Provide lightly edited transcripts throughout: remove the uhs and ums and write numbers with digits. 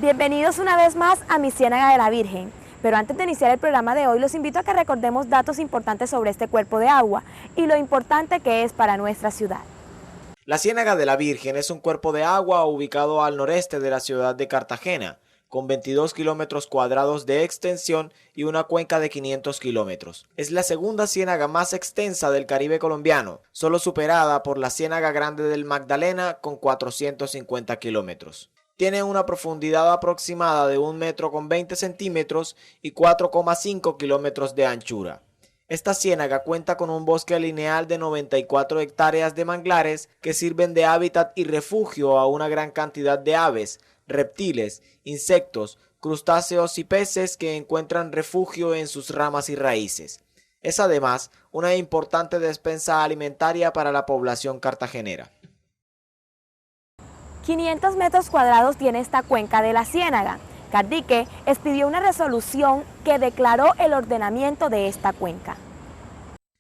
Bienvenidos una vez más a mi Ciénaga de la Virgen. Pero antes de iniciar el programa de hoy, los invito a que recordemos datos importantes sobre este cuerpo de agua y lo importante que es para nuestra ciudad. La Ciénaga de la Virgen es un cuerpo de agua ubicado al noreste de la ciudad de Cartagena, con 22 kilómetros cuadrados de extensión y una cuenca de 500 kilómetros. Es la segunda ciénaga más extensa del Caribe colombiano, solo superada por la Ciénaga Grande del Magdalena con 450 kilómetros. Tiene una profundidad aproximada de 1,20 metros y 4,5 kilómetros de anchura. Esta ciénaga cuenta con un bosque lineal de 94 hectáreas de manglares que sirven de hábitat y refugio a una gran cantidad de aves, reptiles, insectos, crustáceos y peces que encuentran refugio en sus ramas y raíces. Es además una importante despensa alimentaria para la población cartagenera. 500 metros cuadrados tiene esta cuenca de la Ciénaga. Cardique expidió una resolución que declaró el ordenamiento de esta cuenca.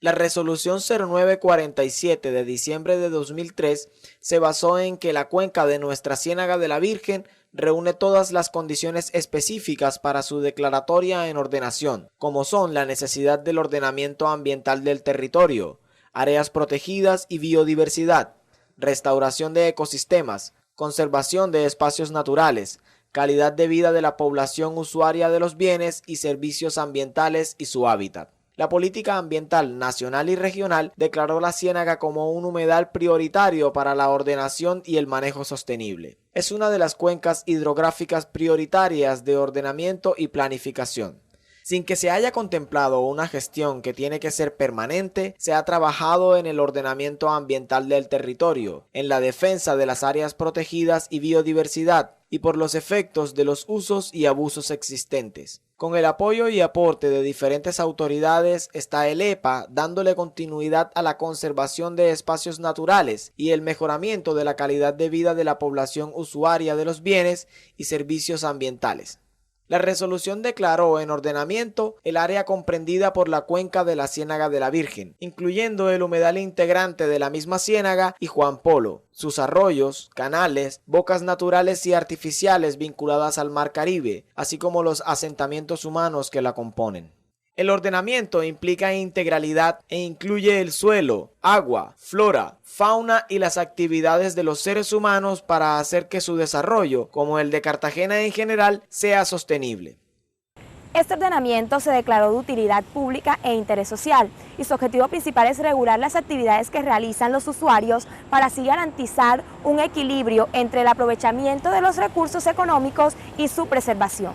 La resolución 0947 de diciembre de 2003 se basó en que la cuenca de nuestra Ciénaga de la Virgen reúne todas las condiciones específicas para su declaratoria en ordenación, como son la necesidad del ordenamiento ambiental del territorio, áreas protegidas y biodiversidad, restauración de ecosistemas, conservación de espacios naturales, calidad de vida de la población usuaria de los bienes y servicios ambientales y su hábitat. La política ambiental nacional y regional declaró la Ciénaga como un humedal prioritario para la ordenación y el manejo sostenible. Es una de las cuencas hidrográficas prioritarias de ordenamiento y planificación. Sin que se haya contemplado una gestión que tiene que ser permanente, se ha trabajado en el ordenamiento ambiental del territorio, en la defensa de las áreas protegidas y biodiversidad, y por los efectos de los usos y abusos existentes. Con el apoyo y aporte de diferentes autoridades está el EPA dándole continuidad a la conservación de espacios naturales y el mejoramiento de la calidad de vida de la población usuaria de los bienes y servicios ambientales. La resolución declaró en ordenamiento el área comprendida por la cuenca de la Ciénaga de la Virgen, incluyendo el humedal integrante de la misma ciénaga y Juan Polo, sus arroyos, canales, bocas naturales y artificiales vinculadas al Mar Caribe, así como los asentamientos humanos que la componen. El ordenamiento implica integralidad e incluye el suelo, agua, flora, fauna y las actividades de los seres humanos para hacer que su desarrollo, como el de Cartagena en general, sea sostenible. Este ordenamiento se declaró de utilidad pública e interés social y su objetivo principal es regular las actividades que realizan los usuarios para así garantizar un equilibrio entre el aprovechamiento de los recursos económicos y su preservación.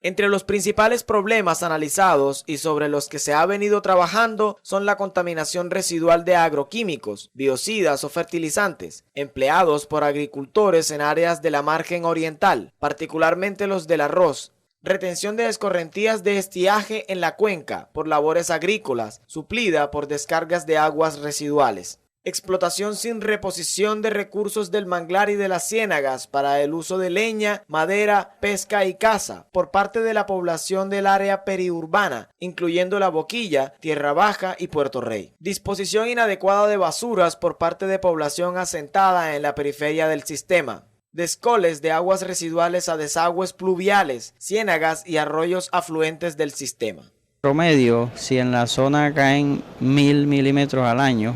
Entre los principales problemas analizados y sobre los que se ha venido trabajando son la contaminación residual de agroquímicos, biocidas o fertilizantes, empleados por agricultores en áreas de la margen oriental, particularmente los del arroz, retención de escorrentías de estiaje en la cuenca por labores agrícolas, suplida por descargas de aguas residuales. Explotación sin reposición de recursos del manglar y de las ciénagas para el uso de leña, madera, pesca y caza por parte de la población del área periurbana, incluyendo La Boquilla, Tierra Baja y Puerto Rey. Disposición inadecuada de basuras por parte de población asentada en la periferia del sistema. Descoles de aguas residuales a desagües pluviales, ciénagas y arroyos afluentes del sistema. Promedio, si en la zona caen 1000 milímetros al año,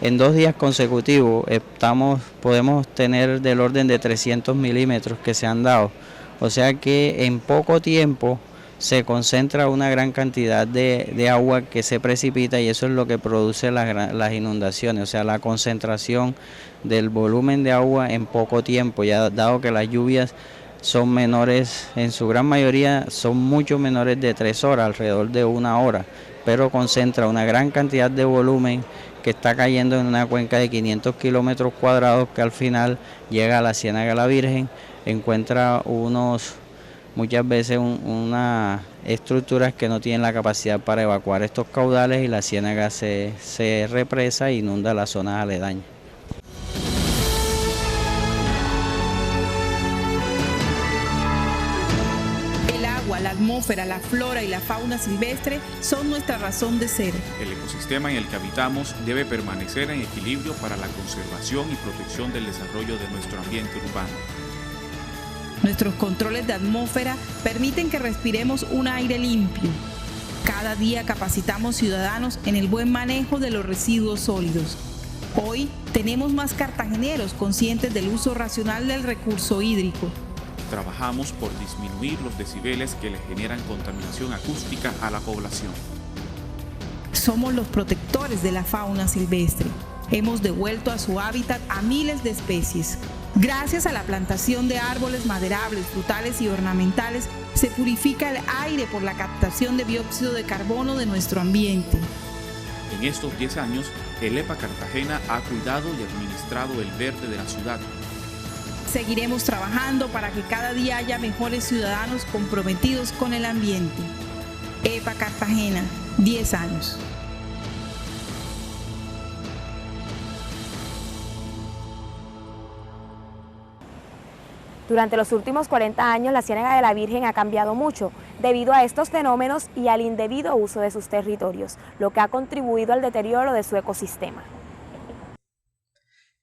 en 2 días consecutivos podemos tener del orden de 300 milímetros que se han dado. O sea que en poco tiempo se concentra una gran cantidad de agua que se precipita y eso es lo que produce las inundaciones. O sea, la concentración del volumen de agua en poco tiempo, ya dado que las lluvias son menores, en su gran mayoría son mucho menores de 3 horas, alrededor de 1 hora, pero concentra una gran cantidad de volumen que está cayendo en una cuenca de 500 kilómetros cuadrados que al final llega a la Ciénaga de la Virgen, encuentra muchas veces unas estructuras que no tienen la capacidad para evacuar estos caudales y la ciénaga se represa e inunda las zonas aledañas. La atmósfera, la flora y la fauna silvestre son nuestra razón de ser. El ecosistema en el que habitamos debe permanecer en equilibrio para la conservación y protección del desarrollo de nuestro ambiente urbano. Nuestros controles de atmósfera permiten que respiremos un aire limpio. Cada día capacitamos ciudadanos en el buen manejo de los residuos sólidos. Hoy tenemos más cartageneros conscientes del uso racional del recurso hídrico. Trabajamos por disminuir los decibeles que le generan contaminación acústica a la población. Somos los protectores de la fauna silvestre. Hemos devuelto a su hábitat a miles de especies. Gracias a la plantación de árboles maderables, frutales y ornamentales, se purifica el aire por la captación de dióxido de carbono de nuestro ambiente. En estos 10 años, el EPA Cartagena ha cuidado y administrado el verde de la ciudad. Seguiremos trabajando para que cada día haya mejores ciudadanos comprometidos con el ambiente. EPA Cartagena, 10 años. Durante los últimos 40 años, la Ciénaga de la Virgen ha cambiado mucho debido a estos fenómenos y al indebido uso de sus territorios, lo que ha contribuido al deterioro de su ecosistema.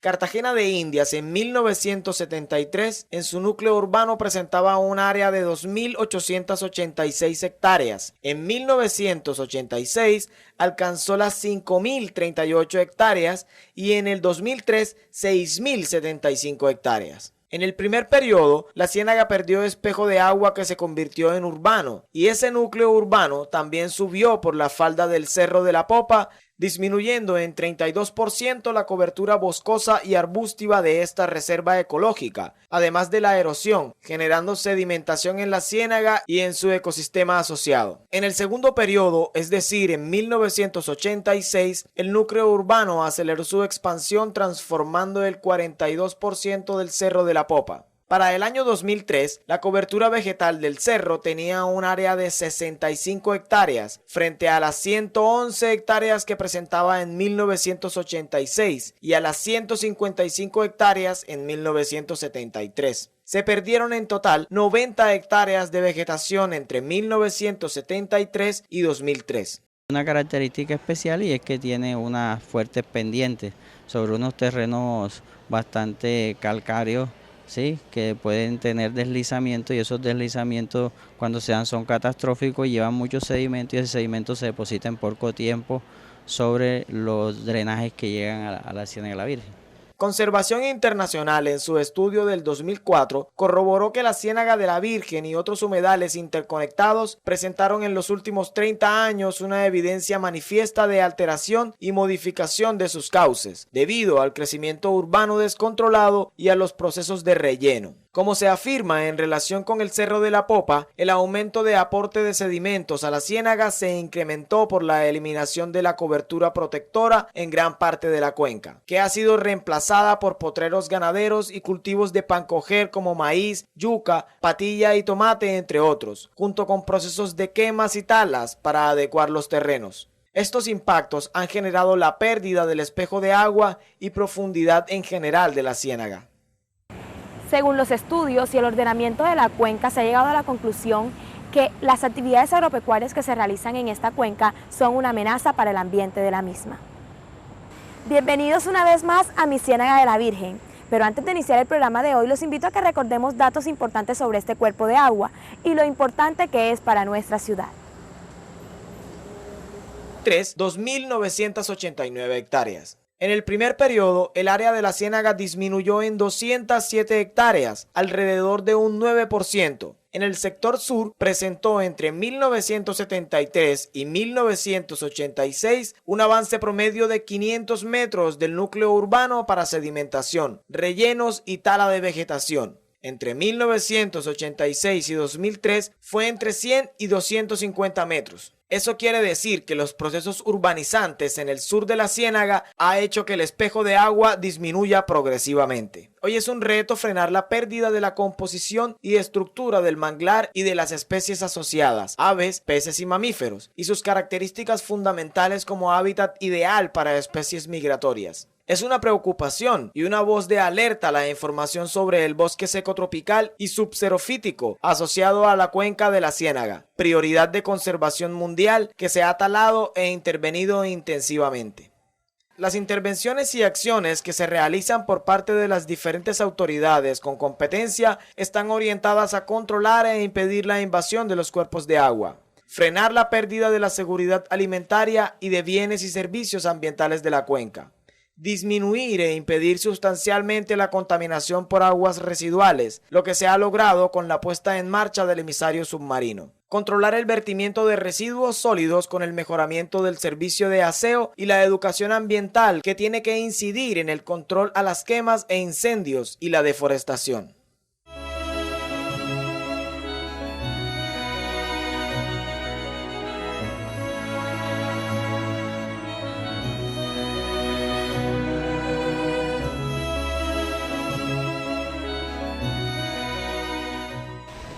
Cartagena de Indias en 1973 en su núcleo urbano presentaba un área de 2.886 hectáreas. En 1986 alcanzó las 5.038 hectáreas y en el 2003 6.075 hectáreas. En el primer periodo, la ciénaga perdió espejo de agua que se convirtió en urbano, y ese núcleo urbano también subió por la falda del Cerro de la Popa, disminuyendo en 32% la cobertura boscosa y arbustiva de esta reserva ecológica, además de la erosión, generando sedimentación en la ciénaga y en su ecosistema asociado. En el segundo periodo, es decir, en 1986, el núcleo urbano aceleró su expansión transformando el 42% del Cerro de la Popa. Para el año 2003, la cobertura vegetal del cerro tenía un área de 65 hectáreas, frente a las 111 hectáreas que presentaba en 1986 y a las 155 hectáreas en 1973. Se perdieron en total 90 hectáreas de vegetación entre 1973 y 2003. Una característica especial y es que tiene unas fuertes pendientes sobre unos terrenos bastante calcáreos, ¿sí? Que pueden tener deslizamientos y esos deslizamientos cuando se dan son catastróficos y llevan mucho sedimento y ese sedimento se deposita en poco tiempo sobre los drenajes que llegan a la Ciénaga de la Virgen. Conservación Internacional, en su estudio del 2004, corroboró que la Ciénaga de la Virgen y otros humedales interconectados presentaron en los últimos 30 años una evidencia manifiesta de alteración y modificación de sus cauces, debido al crecimiento urbano descontrolado y a los procesos de relleno. Como se afirma en relación con el Cerro de la Popa, el aumento de aporte de sedimentos a la ciénaga se incrementó por la eliminación de la cobertura protectora en gran parte de la cuenca, que ha sido reemplazada por potreros ganaderos y cultivos de pancoger como maíz, yuca, patilla y tomate, entre otros, junto con procesos de quemas y talas para adecuar los terrenos. Estos impactos han generado la pérdida del espejo de agua y profundidad en general de la ciénaga. Según los estudios y el ordenamiento de la cuenca, se ha llegado a la conclusión que las actividades agropecuarias que se realizan en esta cuenca son una amenaza para el ambiente de la misma. Bienvenidos una vez más a mi Ciénaga de la Virgen, pero antes de iniciar el programa de hoy los invito a que recordemos datos importantes sobre este cuerpo de agua y lo importante que es para nuestra ciudad. 2.989 hectáreas. En el primer periodo, el área de la ciénaga disminuyó en 207 hectáreas, alrededor de un 9%. En el sector sur, presentó entre 1973 y 1986 un avance promedio de 500 metros del núcleo urbano para sedimentación, rellenos y tala de vegetación. Entre 1986 y 2003 fue entre 100 y 250 metros. Eso quiere decir que los procesos urbanizantes en el sur de la ciénaga ha hecho que el espejo de agua disminuya progresivamente. Hoy es un reto frenar la pérdida de la composición y estructura del manglar y de las especies asociadas, aves, peces y mamíferos, y sus características fundamentales como hábitat ideal para especies migratorias. Es una preocupación y una voz de alerta la información sobre el bosque seco tropical y subxerofítico asociado a la cuenca de la ciénaga, prioridad de conservación mundial que se ha talado e intervenido intensivamente. Las intervenciones y acciones que se realizan por parte de las diferentes autoridades con competencia están orientadas a controlar e impedir la invasión de los cuerpos de agua, frenar la pérdida de la seguridad alimentaria y de bienes y servicios ambientales de la cuenca, disminuir e impedir sustancialmente la contaminación por aguas residuales, lo que se ha logrado con la puesta en marcha del emisario submarino. Controlar el vertimiento de residuos sólidos con el mejoramiento del servicio de aseo y la educación ambiental que tiene que incidir en el control a las quemas e incendios y la deforestación.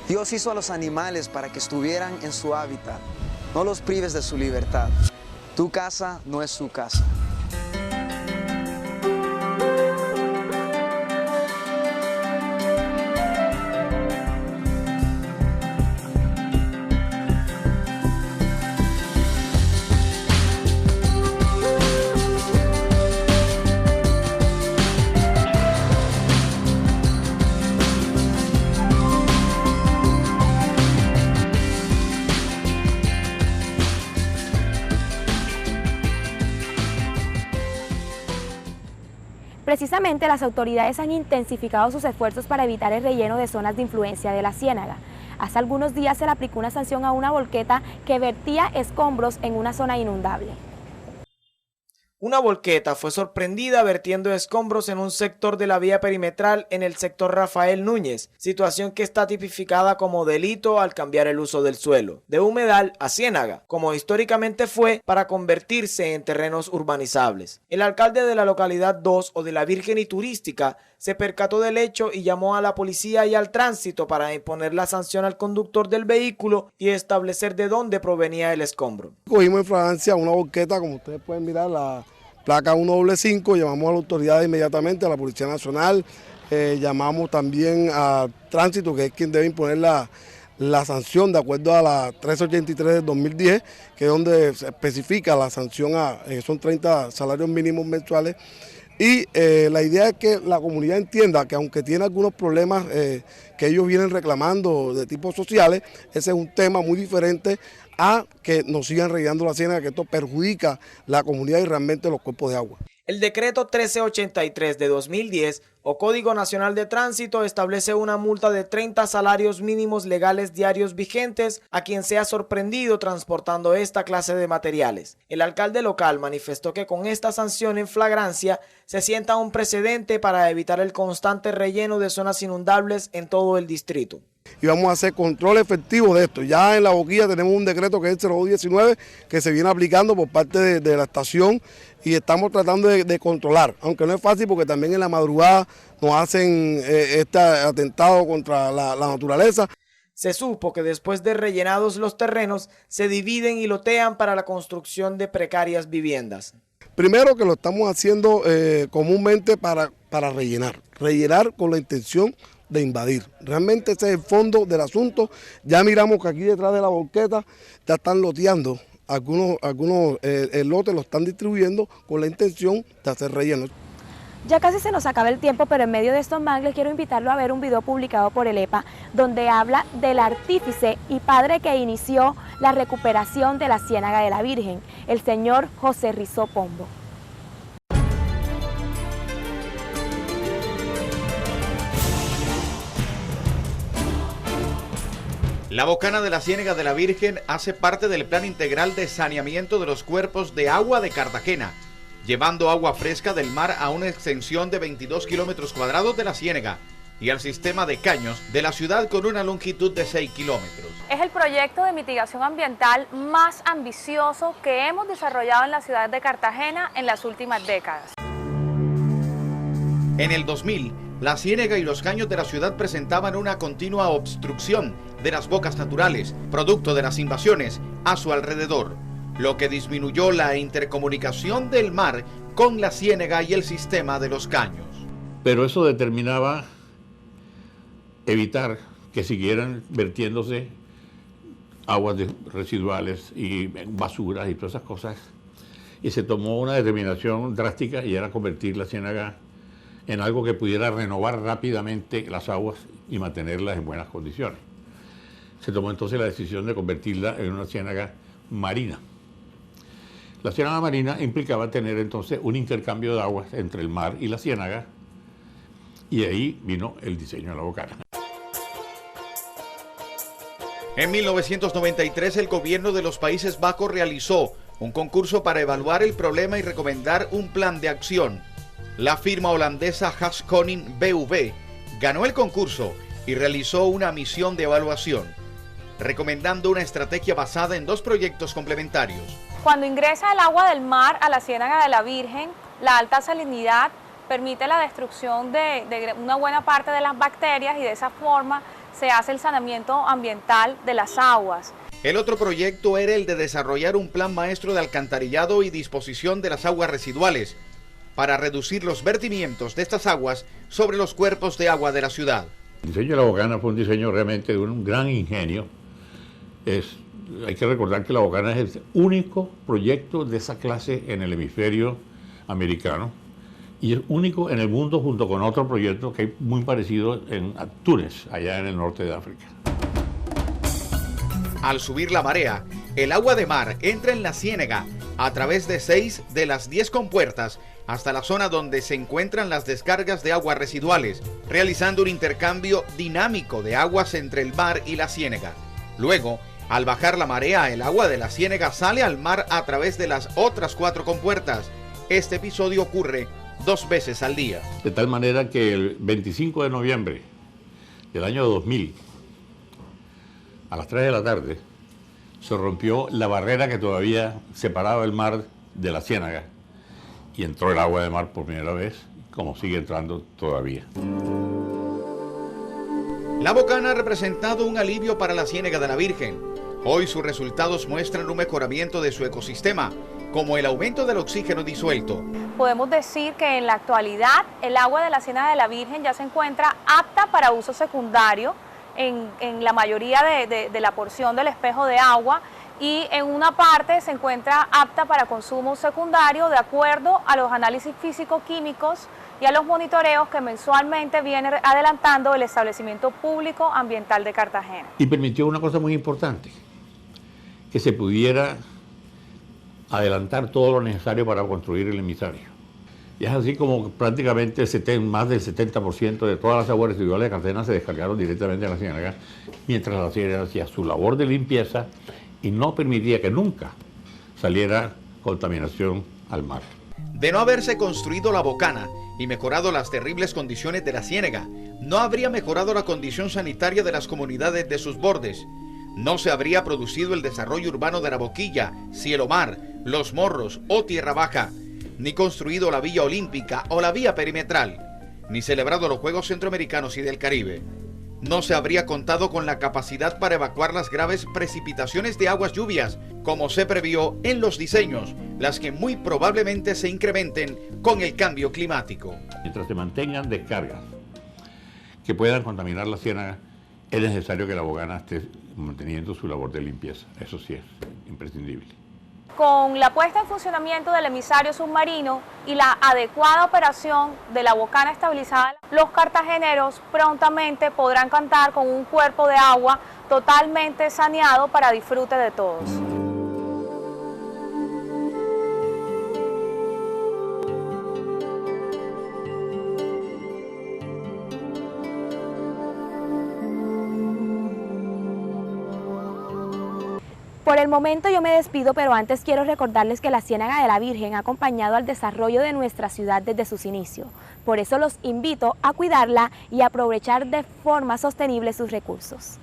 Dios hizo a los animales para que estuvieran en su hábitat. No los prives de su libertad. Tu casa no es su casa. Precisamente las autoridades han intensificado sus esfuerzos para evitar el relleno de zonas de influencia de la ciénaga. Hace algunos días se le aplicó una sanción a una volqueta que vertía escombros en una zona inundable. Una volqueta fue sorprendida vertiendo escombros en un sector de la vía perimetral en el sector Rafael Núñez, situación que está tipificada como delito al cambiar el uso del suelo, de humedal a ciénaga, como históricamente fue para convertirse en terrenos urbanizables. El alcalde de la localidad 2 o de la Virgen y Turística se percató del hecho y llamó a la policía y al tránsito para imponer la sanción al conductor del vehículo y establecer de dónde provenía el escombro. Cogimos en flagrancia una volqueta, como ustedes pueden mirar, la placa 155, llamamos a la autoridad inmediatamente, a la Policía Nacional, llamamos también a tránsito, que es quien debe imponer la sanción de acuerdo a la 1383 del 2010, que es donde se especifica la sanción son 30 salarios mínimos mensuales. Y la idea es que la comunidad entienda que aunque tiene algunos problemas que ellos vienen reclamando de tipo sociales, ese es un tema muy diferente a que nos sigan rellenando la ciénaga, que esto perjudica la comunidad y realmente los cuerpos de agua. El decreto 1383 de 2010 o Código Nacional de Tránsito establece una multa de 30 salarios mínimos legales diarios vigentes a quien sea sorprendido transportando esta clase de materiales. El alcalde local manifestó que con esta sanción en flagrancia se sienta un precedente para evitar el constante relleno de zonas inundables en todo el distrito. Y vamos a hacer control efectivo de esto. Ya en La Boquilla tenemos un decreto que es el 0219 que se viene aplicando por parte de la estación y estamos tratando de controlar, aunque no es fácil porque también en la madrugada nos hacen este atentado contra la naturaleza. Se supo que después de rellenados los terrenos se dividen y lotean para la construcción de precarias viviendas. Primero que lo estamos haciendo comúnmente para rellenar con la intención de invadir. Realmente ese es el fondo del asunto. Ya miramos que aquí detrás de la volqueta ya están loteando. Algunos lotes lo están distribuyendo con la intención de hacer relleno. Ya casi se nos acaba el tiempo, pero en medio de estos mangles quiero invitarlo a ver un video publicado por el EPA, donde habla del artífice y padre que inició la recuperación de la Ciénaga de la Virgen, el señor José Rizó Pombo. La Bocana de la Ciénaga de la Virgen hace parte del Plan Integral de Saneamiento de los Cuerpos de Agua de Cartagena, llevando agua fresca del mar a una extensión de 22 kilómetros cuadrados de la ciénaga y al sistema de caños de la ciudad con una longitud de 6 kilómetros. Es el proyecto de mitigación ambiental más ambicioso que hemos desarrollado en la ciudad de Cartagena en las últimas décadas. En el 2000, la ciénaga y los caños de la ciudad presentaban una continua obstrucción de las bocas naturales, producto de las invasiones a su alrededor, lo que disminuyó la intercomunicación del mar con la ciénaga y el sistema de los caños. Pero eso determinaba evitar que siguieran vertiéndose aguas residuales y basuras y todas esas cosas. y se tomó una determinación drástica y era convertir la ciénaga en algo que pudiera renovar rápidamente las aguas y mantenerlas en buenas condiciones. Se tomó entonces la decisión de convertirla en una ciénaga marina. La ciénaga marina implicaba tener entonces un intercambio de aguas entre el mar y la ciénaga, y ahí vino el diseño de la bocana. En 1993 el gobierno de los Países Bajos realizó un concurso para evaluar el problema y recomendar un plan de acción. La firma holandesa Haskoning BV ganó el concurso y realizó una misión de evaluación, recomendando una estrategia basada en 2 proyectos complementarios. Cuando ingresa el agua del mar a la Ciénaga de la Virgen, la alta salinidad permite la destrucción de una buena parte de las bacterias y de esa forma se hace el saneamiento ambiental de las aguas. El otro proyecto era el de desarrollar un plan maestro de alcantarillado y disposición de las aguas residuales para reducir los vertimientos de estas aguas sobre los cuerpos de agua de la ciudad. El diseño de la bocana fue un diseño realmente de un gran ingenio. Hay que recordar que la bocana es el único proyecto de esa clase en el hemisferio americano y es único en el mundo junto con otro proyecto que hay muy parecido en Túnez, allá en el norte de África. Al subir la marea, el agua de mar entra en la ciénaga a través de 6 de las 10 compuertas hasta la zona donde se encuentran las descargas de aguas residuales, realizando un intercambio dinámico de aguas entre el mar y la ciénaga. Luego, al bajar la marea, el agua de la ciénaga sale al mar a través de las otras 4 compuertas. Este episodio ocurre 2 veces al día. De tal manera que el 25 de noviembre del año 2000, a las 3 de la tarde, se rompió la barrera que todavía separaba el mar de la ciénaga y entró el agua de mar por primera vez, como sigue entrando todavía. La bocana ha representado un alivio para la Ciénaga de la Virgen. Hoy sus resultados muestran un mejoramiento de su ecosistema, como el aumento del oxígeno disuelto. Podemos decir que en la actualidad el agua de la Ciénaga de la Virgen ya se encuentra apta para uso secundario en la mayoría de la porción del espejo de agua y en una parte se encuentra apta para consumo secundario de acuerdo a los análisis físico-químicos y a los monitoreos que mensualmente viene adelantando el Establecimiento Público Ambiental de Cartagena. Y permitió una cosa muy importante, que se pudiera adelantar todo lo necesario para construir el emisario. Y es así como prácticamente más del 70% de todas las aguas residuales de Cartagena se descargaron directamente en la ciénaga, mientras la ciénaga hacía su labor de limpieza y no permitía que nunca saliera contaminación al mar. De no haberse construido la bocana y mejorado las terribles condiciones de la ciénaga, no habría mejorado la condición sanitaria de las comunidades de sus bordes. No se habría producido el desarrollo urbano de la Boquilla, Cielo Mar, Los Morros o Tierra Baja, ni construido la Villa Olímpica o la Vía Perimetral, ni celebrado los Juegos Centroamericanos y del Caribe. No se habría contado con la capacidad para evacuar las graves precipitaciones de aguas lluvias, como se previó en los diseños, las que muy probablemente se incrementen con el cambio climático. Mientras se mantengan descargas que puedan contaminar la ciénaga, es necesario que la bocana esté manteniendo su labor de limpieza. Eso sí es imprescindible. Con la puesta en funcionamiento del emisario submarino y la adecuada operación de la bocana estabilizada, los cartageneros prontamente podrán contar con un cuerpo de agua totalmente saneado para disfrute de todos. Por el momento yo me despido, pero antes quiero recordarles que la Ciénaga de la Virgen ha acompañado al desarrollo de nuestra ciudad desde sus inicios. Por eso los invito a cuidarla y a aprovechar de forma sostenible sus recursos.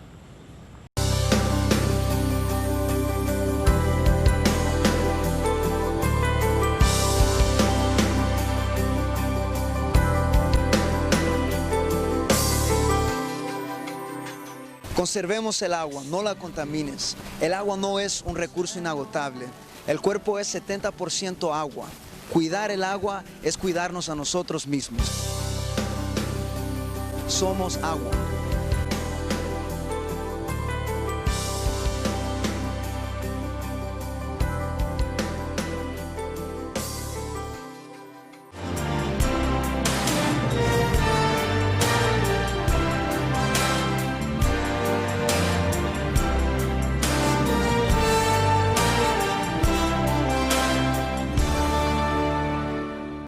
Conservemos el agua, no la contamines. El agua no es un recurso inagotable. El cuerpo es 70% agua. Cuidar el agua es cuidarnos a nosotros mismos. Somos agua.